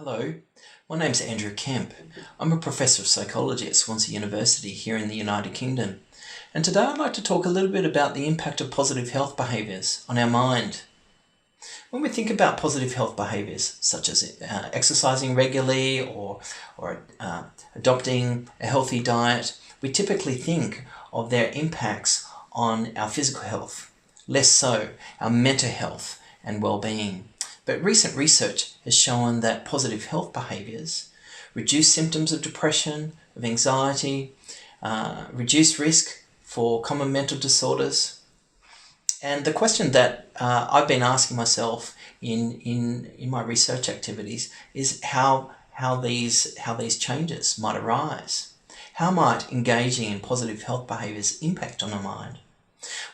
Hello, my name's Andrew Kemp. I'm a professor of psychology at Swansea University here in the United Kingdom. And today I'd like to talk a little bit about the impact of positive health behaviours on our mind. When we think about positive health behaviours, such as exercising regularly or adopting a healthy diet, we typically think of their impacts on our physical health, less so our mental health and well-being. But recent research has shown that positive health behaviours reduce symptoms of depression, of anxiety, reduce risk for common mental disorders. And the question that I've been asking myself in my research activities is how these changes might arise. How might engaging in positive health behaviours impact on our mind?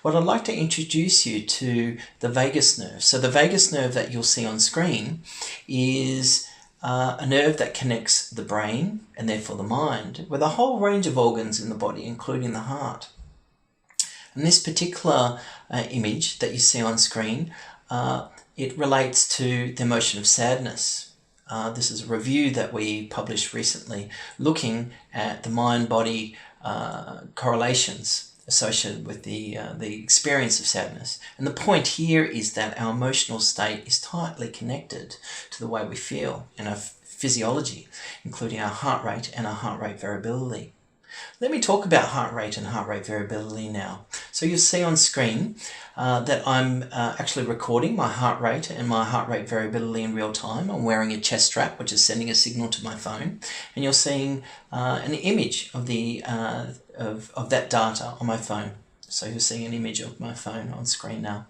Well, I'd like to introduce you to the vagus nerve. So the vagus nerve that you'll see on screen is a nerve that connects the brain and therefore the mind with a whole range of organs in the body, including the heart. And this particular image that you see on screen, it relates to the emotion of sadness. This is a review that we published recently looking at the mind-body correlations associated with the experience of sadness. And the point here is that our emotional state is tightly connected to the way we feel in our physiology, including our heart rate and our heart rate variability. Let me talk about heart rate and heart rate variability now. So you'll see on screen that I'm actually recording my heart rate and my heart rate variability in real time. I'm wearing a chest strap, which is sending a signal to my phone, and you're seeing an image of the of that data on my phone. So you're seeing an image of my phone on screen now.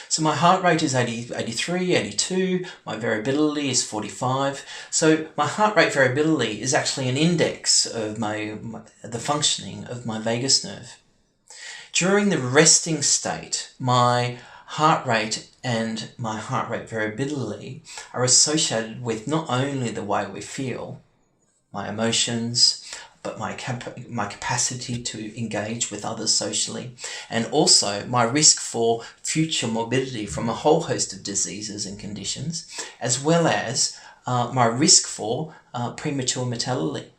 So my heart rate is 83, 82, my variability is 45. So my heart rate variability is actually an index of the functioning of my vagus nerve. During the resting state, my heart rate and my heart rate variability are associated with not only the way we feel, my emotions, but my capacity to engage with others socially, and also my risk for future morbidity from a whole host of diseases and conditions, as well as my risk for premature mortality.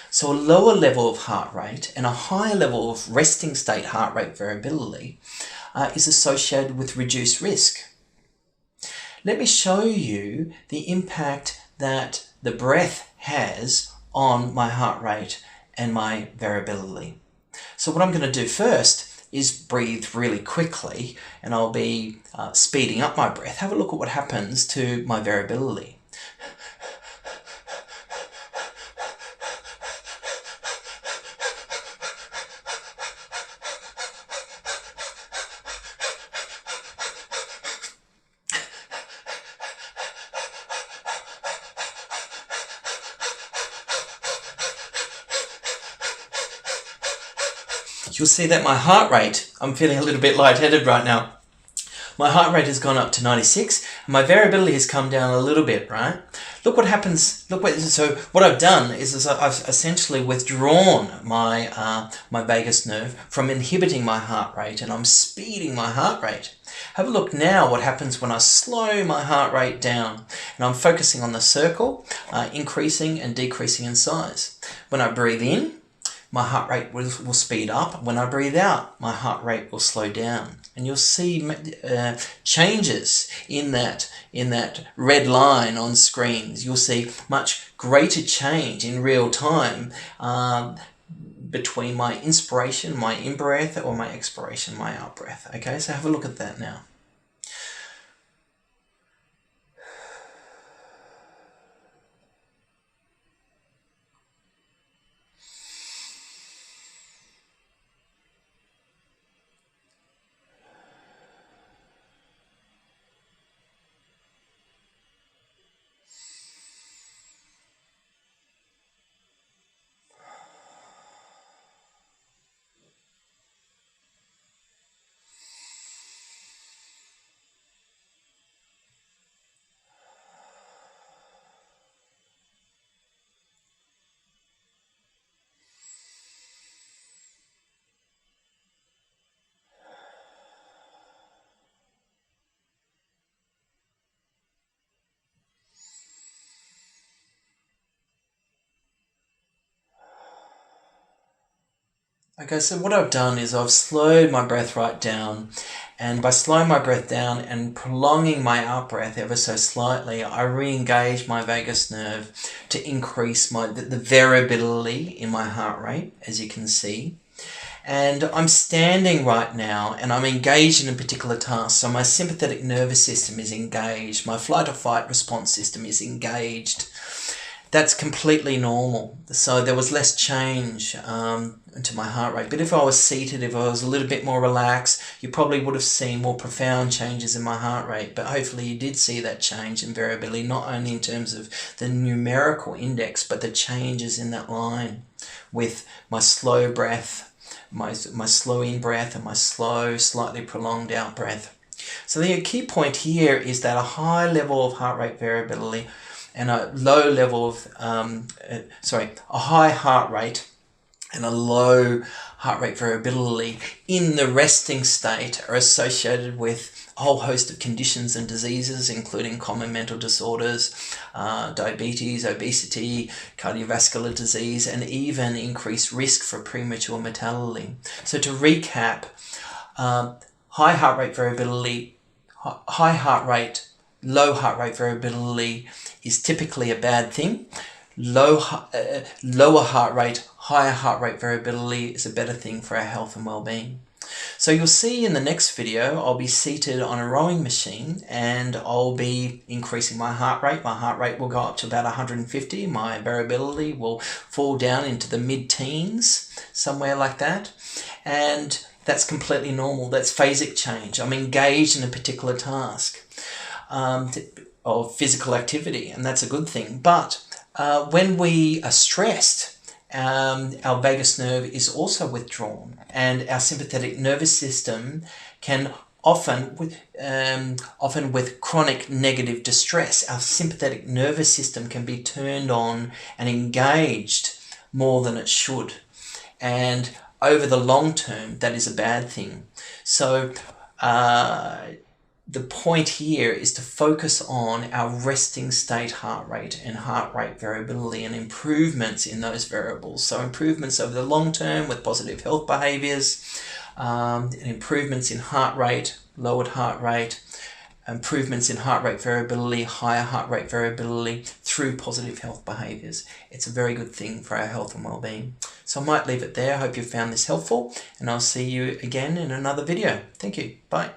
So a lower level of heart rate and a higher level of resting state heart rate variability is associated with reduced risk. Let me show you the impact that the breath has on my heart rate and my variability. So what I'm going to do first is breathe really quickly, and I'll be speeding up my breath. Have a look at what happens to my variability. You'll see that my heart rate, I'm feeling a little bit lightheaded right now. My heart rate has gone up to 96, and my variability has come down a little bit, right? Look what happens, so what I've done is I've essentially withdrawn my vagus nerve from inhibiting my heart rate, and I'm speeding my heart rate. Have a look now what happens when I slow my heart rate down, and I'm focusing on the circle, increasing and decreasing in size. When I breathe in, my heart rate will speed up. When I breathe out, my heart rate will slow down. And you'll see changes in that red line on screens. You'll see much greater change in real time between my inspiration, my in-breath, or my expiration, my out-breath. Okay, so have a look at that now. Okay, so what I've done is I've slowed my breath right down, and by slowing my breath down and prolonging my out breath ever so slightly, I re-engage my vagus nerve to increase the variability in my heart rate, as you can see. And I'm standing right now and I'm engaged in a particular task. So my sympathetic nervous system is engaged. My flight or fight response system is engaged. That's completely normal. So there was less change to my heart rate. But if I was seated, if I was a little bit more relaxed, you probably would have seen more profound changes in my heart rate. But hopefully you did see that change in variability, not only in terms of the numerical index, but the changes in that line with my slow breath, my slow in breath, and my slow, slightly prolonged out breath. So the key point here is that a high level of heart rate variability and a low level of, a high heart rate and a low heart rate variability in the resting state are associated with a whole host of conditions and diseases, including common mental disorders, diabetes, obesity, cardiovascular disease, and even increased risk for premature mortality. So to recap, high heart rate variability, high heart rate, low heart rate variability is typically a bad thing. Lower heart rate, higher heart rate variability is a better thing for our health and well-being. So you'll see in the next video, I'll be seated on a rowing machine and I'll be increasing my heart rate. My heart rate will go up to about 150. My variability will fall down into the mid-teens, somewhere like that. And that's completely normal. That's phasic change. I'm engaged in a particular task of physical activity, and that's a good thing. But when we are stressed, our vagus nerve is also withdrawn, and our sympathetic nervous system can often with chronic negative distress, our sympathetic nervous system can be turned on and engaged more than it should. And over the long term, that is a bad thing. So the point here is to focus on our resting state heart rate and heart rate variability and improvements in those variables. So improvements over the long term with positive health behaviours, and improvements in heart rate, lowered heart rate, improvements in heart rate variability, higher heart rate variability through positive health behaviours. It's a very good thing for our health and well-being. So I might leave it there. I hope you found this helpful, and I'll see you again in another video. Thank you. Bye.